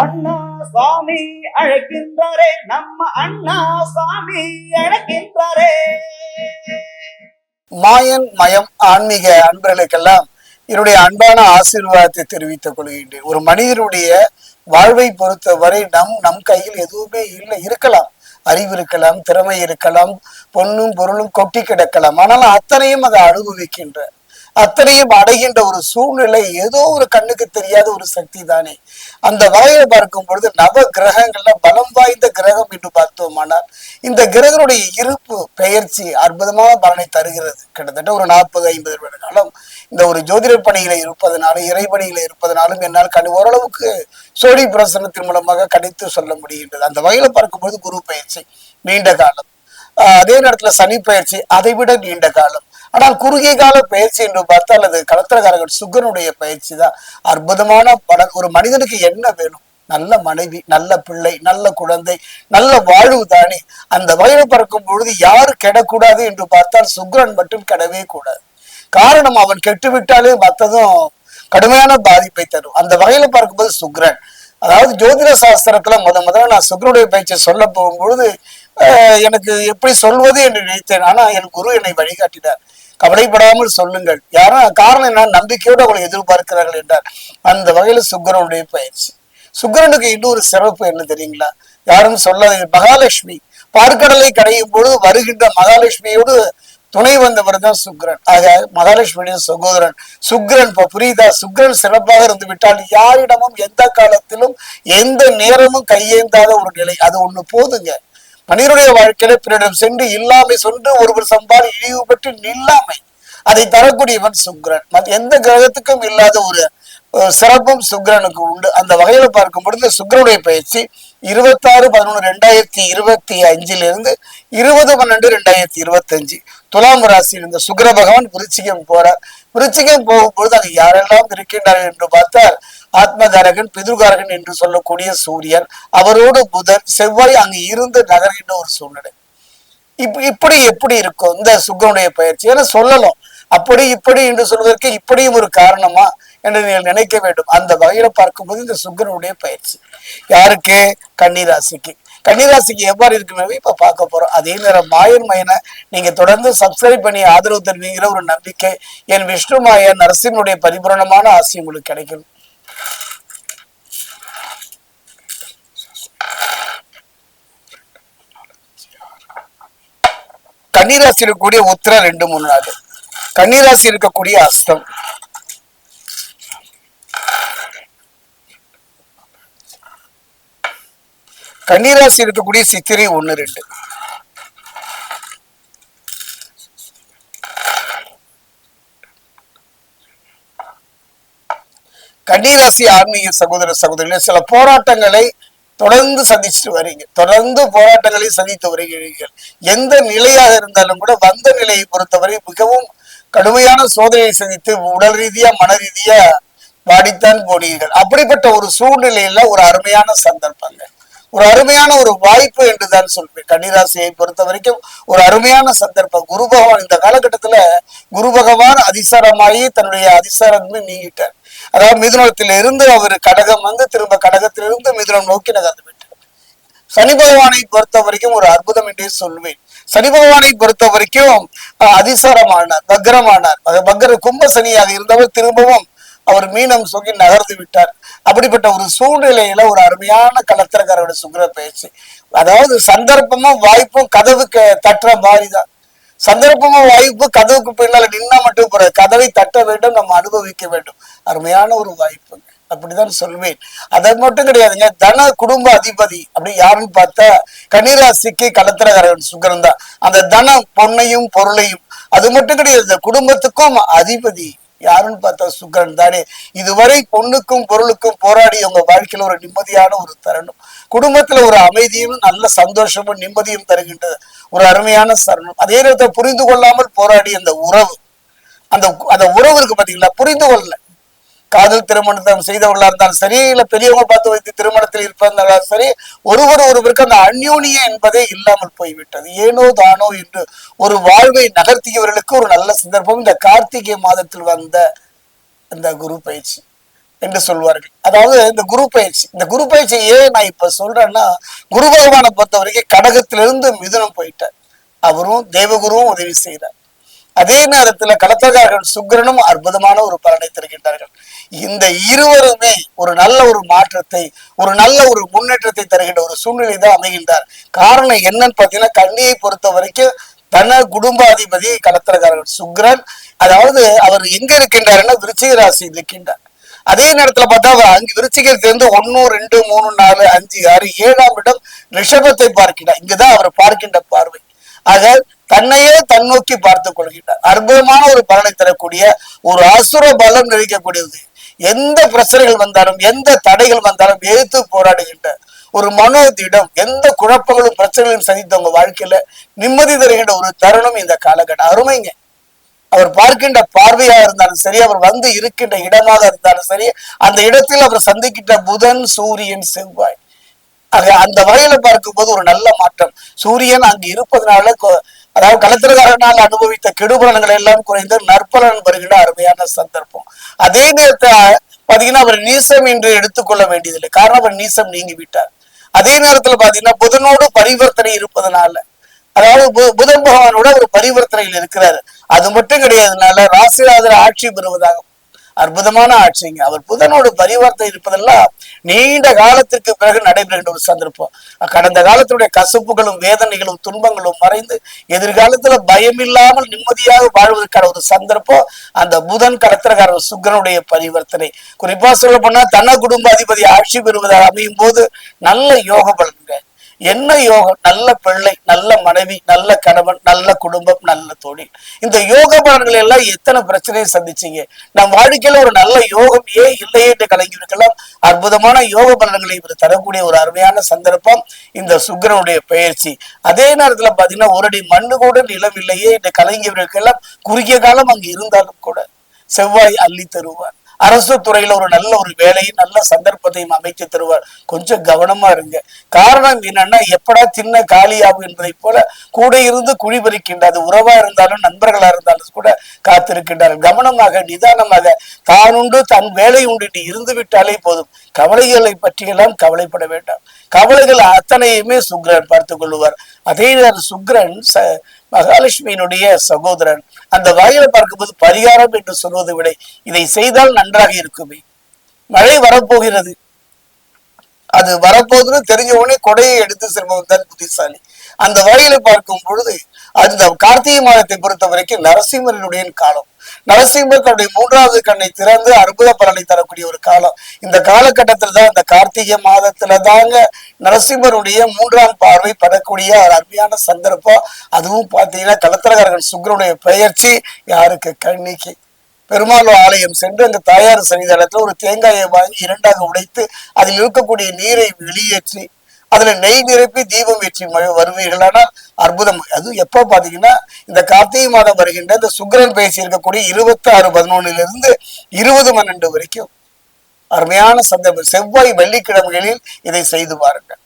அண்ணா சுவாமி அழைக்கின்றாரே, நம்ம அண்ணா சுவாமி அழைக்கின்றாரே. மாயன் மயம் ஆன்மீக அன்பர்களுக்கெல்லாம் என்னுடைய அன்பான ஆசீர்வாதத்தை தெரிவித்துக் கொள்கின்றேன். ஒரு மனிதனுடைய வாழ்வை பொறுத்தவரை நம் கையில் எதுவுமே இல்லை. இருக்கலாம், அறிவு இருக்கலாம், திறமை இருக்கலாம், பொன்னும் பொருளும் கொட்டி கிடக்கலாம். ஆனால் அத்தனையும் அதை அனுபவிக்கின்ற, அத்தனையும் அடைகின்ற ஒரு சூழ்நிலை ஏதோ ஒரு கண்ணுக்கு தெரியாத ஒரு சக்தி தானே. அந்த வகையை பார்க்கும் பொழுது நவ கிரகங்கள்ல பலம் வாய்ந்த கிரகம் என்று பார்த்தோமானால் இந்த கிரகனுடைய இருப்பு பெயர்ச்சி அற்புதமான பலனை தருகிறது. கிட்டத்தட்ட ஒரு 40-50 வருட காலம் இந்த ஒரு ஜோதிட பணியில இருப்பதனாலும் இறைபணியில இருப்பதனாலும் என்னால் ஓரளவுக்கு சோழி பிரசனத்தின் மூலமாக கணித்து சொல்ல முடிகின்றது. அந்த வகையில பார்க்கும்போது குரு பயிற்சி நீண்ட காலம், அதே நேரத்துல சனி பயிற்சி அதை விட நீண்ட காலம். ஆனால் குறுகிய கால பயிற்சி என்று பார்த்தால் அது கலத்திரகாரர்கள் சுக்கரனுடைய பயிற்சி தான். அற்புதமான பலன். ஒரு மனிதனுக்கு என்ன வேணும்? நல்ல மனைவி, நல்ல பிள்ளை, நல்ல குழந்தை, நல்ல வாழ்வு தானே. அந்த வகையில பார்க்கும் பொழுது யாரு கெடக்கூடாது என்று பார்த்தால் சுக்கிரன் மட்டும் கெடவே கூடாது. காரணம், அவன் கெட்டுவிட்டாலே மற்றதும் கடுமையான பாதிப்பை தரும். அந்த வகையில பார்க்கும்போது சுக்கிரன், அதாவது ஜோதிட சாஸ்திரத்துல முதல்ல நான் சுக்கிரனுடைய பயிற்சியை சொல்ல போகும்பொழுது எனக்கு எப்படி சொல்வது என்று நினைத்தேன். ஆனா என் குரு என்னை வழிகாட்டினார். கவலைப்படாமல் சொல்லுங்கள், யாரும் காரணம் என்ன, நம்பிக்கையோடு அவங்களை எதிர்பார்க்கிறார்கள் என்றார். அந்த வகையில சுக்கிரனுடைய பயிற்சி. சுக்கிரனுக்கு இன்னொரு சிறப்பு என்ன தெரியுங்களா? யாரும் சொல்லாத மகாலட்சுமி பார்க்கடலை கடையும் பொழுது வருகின்ற மகாலட்சுமியோடு துணை வந்தவர் தான் சுக்கிரன். ஆக மகாலட்சுமியுடைய சகோதரன் சுக்கிரன். இப்ப புரியுதா? சுக்கிரன் சிறப்பாக இருந்து விட்டால் யாரிடமும் எந்த காலத்திலும் எந்த நேரமும் கையேந்தாத ஒரு நிலை, அது ஒண்ணு போதுங்க. மனிதனுடைய வாழ்க்கையில பிறரிடம் சென்று இல்லாமை சொன்று ஒருவர் சம்பாதி இழிவு பெற்று நில்லாமை அதை தரக்கூடியவன் சுக்கிரன். எந்த கிரகத்துக்கும் இல்லாத ஒரு சிறப்பும் சுக்கிரனுக்கு உண்டு. அந்த வகையில பார்க்கும் பொழுது சுக்கிரனுடைய பயிற்சி 26/11/2025 20/12/2025 துலாம் ராசியில் இருந்த சுக்கிர பகவான் விருச்சிகம் போறார். விருச்சிகம் போகும்பொழுது அங்கு யாரெல்லாம் இருக்கின்றார்கள் என்று பார்த்தால் ஆத்மகாரகன், பிதுர்காரகன் என்று சொல்லக்கூடிய சூரியன், அவரோடு புதன், செவ்வாய் அங்கு இருந்து நகர்கின்ற ஒரு சூழ்நிலை. இப்படி எப்படி இருக்கும் இந்த சுக்கிரனுடைய பயிற்சி என சொல்லலாம். அப்படி இப்படி என்று சொல்வதற்கு இப்படியும் ஒரு காரணமா என்று நீங்கள் நினைக்க வேண்டும். அந்த வகையில பார்க்கும்போது இந்த சுக்கிரனுடைய பயிற்சி யாருக்கு? கன்னிராசிக்கு. கன்னிராசிக்கு எவ்வாறு இருக்குன்னு இப்ப பார்க்க போறோம். அதே நேரம் மாயன் மயனை நீங்க தொடர்ந்து சப்ஸ்கிரைப் பண்ணி ஆதரவு தருவீங்கிற ஒரு நம்பிக்கை என் விஷ்ணு மாய நரசிம்மனுடைய பரிபூரணமான ஆசை உங்களுக்கு கிடைக்கும். கன்னிராசி இருக்கக்கூடிய உத்திர 2, 3 நாள், கன்னிராசி இருக்கக்கூடிய அஸ்தம், கன்னிராசி இருக்கக்கூடிய சித்திரை 1, 2, கன்னிராசி ஆன்மீக சகோதர சகோதரிகளே, சில போராட்டங்களை தொடர்ந்து சந்திச்சுட்டு வரீங்க. தொடர்ந்து போராட்டங்களை சந்தித்து வருகிறீர்கள். எந்த நிலையாக இருந்தாலும் கூட வந்த நிலையை பொறுத்தவரை மிகவும் கடுமையான சோதனையை சந்தித்து உடல் ரீதியா மன ரீதியா வாடித்தான் போனீர்கள். அப்படிப்பட்ட ஒரு சூழ்நிலையில ஒரு அருமையான சந்தர்ப்பங்கள், ஒரு அருமையான ஒரு வாய்ப்பு என்றுதான் சொல்வேன். கன்னிராசியை பொறுத்த வரைக்கும் ஒரு அருமையான சந்தர்ப்பம். குரு பகவான் இந்த காலகட்டத்துல குரு பகவான் அதிசாரமாகி தன்னுடைய அதிசாரமே நீங்கிட்டார். அதாவது மிதுனத்தில் இருந்து அவர் கடகம் வந்து திரும்ப கடகத்திலிருந்து மிதுனம் நோக்கி நகர்ந்து விட்டார். சனி பகவானை பொறுத்த வரைக்கும் ஒரு அற்புதம் என்றே சொல்வேன். சனி பகவானை பொறுத்த வரைக்கும் அதிசாரமானார், வக்ரமானார். வக்ர கும்ப சனியாக இருந்தவர் திரும்பவும் அவர் மீனம் சொல்லி நகர்ந்து விட்டார். அப்படிப்பட்ட ஒரு சூழ்நிலையில ஒரு அருமையான கலத்திரக்காரோட சுக்கிர பயிற்சி. அதாவது சந்தர்ப்பமும் வாய்ப்பும் கதவுக்கு தட்டுற மாதிரிதான். சந்தர்ப்பமும் வாய்ப்பு கதவுக்கு பின்னால நின்னா மட்டும் போற, கதவை தட்ட வேண்டும், நம்ம அனுபவிக்க வேண்டும். அருமையான ஒரு வாய்ப்புங்க, அப்படிதான் சொல்வேன். அதை மட்டும் கிடையாதுங்க. தன குடும்ப அதிபதி அப்படி யாருன்னு பார்த்தா கன்னிராசிக்கு கலத்திரக்காரன் சுக்கிரன் தான். அந்த தன பொன்னையும் பொருளையும் அது மட்டும் கிடையாது, குடும்பத்துக்கும் அதிபதி யாருன்னு பார்த்தா சுக்கிரன் தானே. இதுவரை பொண்ணுக்கும் பொருளுக்கும் போராடி உங்க வாழ்க்கையில ஒரு நிம்மதியான ஒரு தருணம், குடும்பத்துல ஒரு அமைதியும் நல்ல சந்தோஷமும் நிம்மதியும் தருகின்றது ஒரு அருமையான சரணம். அதே நேரத்தை புரிந்து கொள்ளாமல் போராடி அந்த உறவு, அந்த உறவு இருக்கு பாத்தீங்களா, புரிந்து கொள்ளல. காதல் திருமணத்தை செய்தவர்களா இருந்தாலும் சரி, இல்ல பெரியவங்க பார்த்து வைத்து திருமணத்தில் இருப்பதாலும் சரி, ஒருவருக்கு அந்த அந்யோன்யம் என்பதே இல்லாமல் போய்விட்டது. ஏனோ தானோ என்று ஒரு வாழ்வை நகர்த்தியவர்களுக்கு ஒரு நல்ல சந்தர்ப்பம் இந்த கார்த்திகை மாதத்தில் வந்த இந்த குரு பயிற்சி. என்று சொல்வார்கள். அதாவது இந்த குரு பயிற்சி ஏன் நான் இப்ப சொல்றேன்னா, குரு பகவானை பொறுத்த வரைக்கும் கடகத்திலிருந்து மிதுனம் போயிட்டார். அவரும் தேவகுருவும் உதவி செய்கிறார். அதே நேரத்துல கடத்தகாரர்கள் சுக்கிரனும் அற்புதமான ஒரு பலனை தருகின்றார்கள். இந்த இருவருமே ஒரு நல்ல ஒரு மாற்றத்தை, ஒரு நல்ல ஒரு முன்னேற்றத்தை தருகின்ற ஒரு சூழ்நிலை தான் அமைகின்றார். காரணம் என்னன்னு பாத்தீங்கன்னா, கன்னியை பொறுத்த வரைக்கும் தன குடும்பாதிபதி கடத்தகாரர்கள் சுக்கிரன். அதாவது அவர் எங்க இருக்கின்றாருன்னா விருச்சிக ராசி இருக்கின்றார். அதே நேரத்துல பார்த்தா அவர் அங்கு விருச்சிகத்திலிருந்து 1, 2, 3, 4, 5, 6, 7ஆம் இடம் ரிஷபத்தை பார்க்கிறார். இங்குதான் அவர் பார்க்கின்ற பார்வை. ஆக தன்னையே தன்னோக்கி பார்த்துக் கொள்கின்றார். அற்புதமான ஒரு பலனை தரக்கூடிய ஒரு அசுர பலம் நிறைக்கக்கூடியது. எந்த பிரச்சனைகள் வந்தாலும், எந்த தடைகள் வந்தாலும் எதிர்த்து போராடுகின்ற ஒரு மனோதிடம், எந்த குழப்பங்களும் பிரச்சனைகளும் சந்தித்தவங்க வாழ்க்கையில நிம்மதி தருகின்ற ஒரு தருணம் இந்த காலகட்டம். அருமைங்க. அவர் பார்க்கின்ற பார்வையா இருந்தாலும் சரி, அவர் வந்து இருக்கின்ற இடமாக இருந்தாலும் சரி, அந்த இடத்தில் அவர் சந்திக்கின்ற புதன், சூரியன், செவ்வாய், ஆக அந்த வகையில பார்க்கும்போது ஒரு நல்ல மாற்றம். சூரியன் அங்கு இருப்பதனால, அதாவது களத்திரகாரனால் அனுபவித்த கெடுபலன்கள் எல்லாம் குறைந்து நற்பலன் வருகின்ற அருமையான சந்தர்ப்பம். அதே நேரத்தை பாத்தீங்கன்னா அவர் நீசம் என்று எடுத்துக்கொள்ள வேண்டியதில்லை. காரணம் அவர் நீசம் நீங்கி விட்டார். அதே நேரத்துல பாத்தீங்கன்னா புதனோடு பரிவர்த்தனை இருப்பதனால, அதாவது புதன் பகவானோட ஒரு பரிவர்த்தனையில் இருக்கிறாரு. அது மட்டும் கிடையாதுனால ராசிநாதர் ஆட்சி பெறுவதாக அற்புதமான ஆட்சிங்க. அவர் புதனோடு பரிவர்த்தனை இருப்பதெல்லாம் நீண்ட காலத்திற்கு பிறகு நடைபெறுகின்ற ஒரு சந்தர்ப்பம். கடந்த காலத்துடைய கசப்புகளும் வேதனைகளும் துன்பங்களும் மறைந்து எதிர்காலத்துல பயமில்லாமல் நிம்மதியாக வாழ்வதற்கான ஒரு சந்தர்ப்பம் அந்த புதன் கடத்திரக்காரர் சுக்கிரனுடைய பரிவர்த்தனை. குறிப்பா சொல்ல போனா தன குடும்ப அதிபதி ஆட்சி பெறுவதாக அமையும் போது நல்ல யோக பலன்கள். என்ன யோகம்? நல்ல பிள்ளை, நல்ல மனைவி, நல்ல கணவன், நல்ல குடும்பம், நல்ல தொழில். இந்த யோக பலன்கள் எல்லாம் எத்தனை பிரச்சனையை சந்திச்சீங்க. நம் வாழ்க்கையில ஒரு நல்ல யோகம் ஏன் இல்லையே என்று கலங்கியிருக்கலாம். அற்புதமான யோக பலன்களை இவர் தரக்கூடிய ஒரு அருமையான சந்தர்ப்பம் இந்த சுக்கிரனுடைய பெயர்ச்சி. அதே நேரத்துல பாத்தீங்கன்னா ஒரு அடி மண்ணு கூட நிலம் இல்லையே என்று கலங்கியவர்களுக்கெல்லாம் குறுகிய காலம் அங்கு இருந்தாலும் கூட செவ்வாய் அள்ளி தருவார். அரசு துறையில ஒரு நல்ல ஒரு வேலையும் நல்ல சந்தர்ப்பத்தையும் அமைத்து தருவார். கொஞ்சம் கவனமா இருங்க. காரணம் என்னன்னா, எப்படா சின்ன காலியாகும் என்பதை போல கூட இருந்து குழி பறிக்கின்ற, அது உறவா இருந்தாலும் நண்பர்களா இருந்தாலும் கூட காத்திருக்கின்றார்கள். கவனமாக நிதானமாக தானுண்டு தன் வேலை உண்டு என்று இருந்து விட்டாலே போதும். கவலைகளை பற்றியெல்லாம் கவலைப்பட வேண்டாம். கவலைகள் அத்தனையுமே சுக்கிரன் பார்த்துக் கொள்ளுவார். அதே நேரம் சுக்கிரன் மகாலட்சுமியினுடைய சகோதரன். அந்த வகையில பார்க்கும்போது பரிகாரம் என்று சொல்வதை விட இதை செய்தால் நன்றாக இருக்குமே. மழை வரப்போகிறது, அது வரப்போகுதுன்னு தெரிஞ்ச உடனே கொடையை எடுத்து செல்பவன் தான் புத்திசாலி. அந்த வகையில பார்க்கும் பொழுது அந்த கார்த்திகை மாதத்தை பொறுத்த வரைக்கும் நரசிம்மனுடைய காலம். நரசிம்மர் தன்னுடைய 3வது கண்ணை திறந்து அற்புத பலனை தரக்கூடிய ஒரு காலம். இந்த காலகட்டத்துல தான், இந்த கார்த்திகை மாதத்துல தாங்க நரசிம்மருடைய 3ஆம் பார்வை படக்கூடிய ஒரு அருமையான சந்தர்ப்பம். அதுவும் பாத்தீங்கன்னா களத்திரகாரர்கள் சுக்கிரனுடைய பெயர்ச்சி யாருக்கு? கன்னிக்கு. பெருமாள் ஆலயம் சென்று அந்த தாயார் சன்னிதானத்துல ஒரு தேங்காயை வாங்கி 2ஆக உடைத்து அதில் இருக்கக்கூடிய நீரை வெளியேற்றி அதுல நெய் நிரப்பி தீபம் ஏற்றி வருவீர்களானால் அற்புதம். அது எப்ப பாத்தீங்கன்னா இந்த கார்த்திகை மாதம் வருகின்ற இந்த சுக்கிரன் பேசி இருக்கக்கூடிய 26/11 20/12 வரைக்கும் அருமையான சந்தர்ப்பம். செவ்வாய் வெள்ளிக்கிழமைகளில் இதை செய்து பாருங்கள்.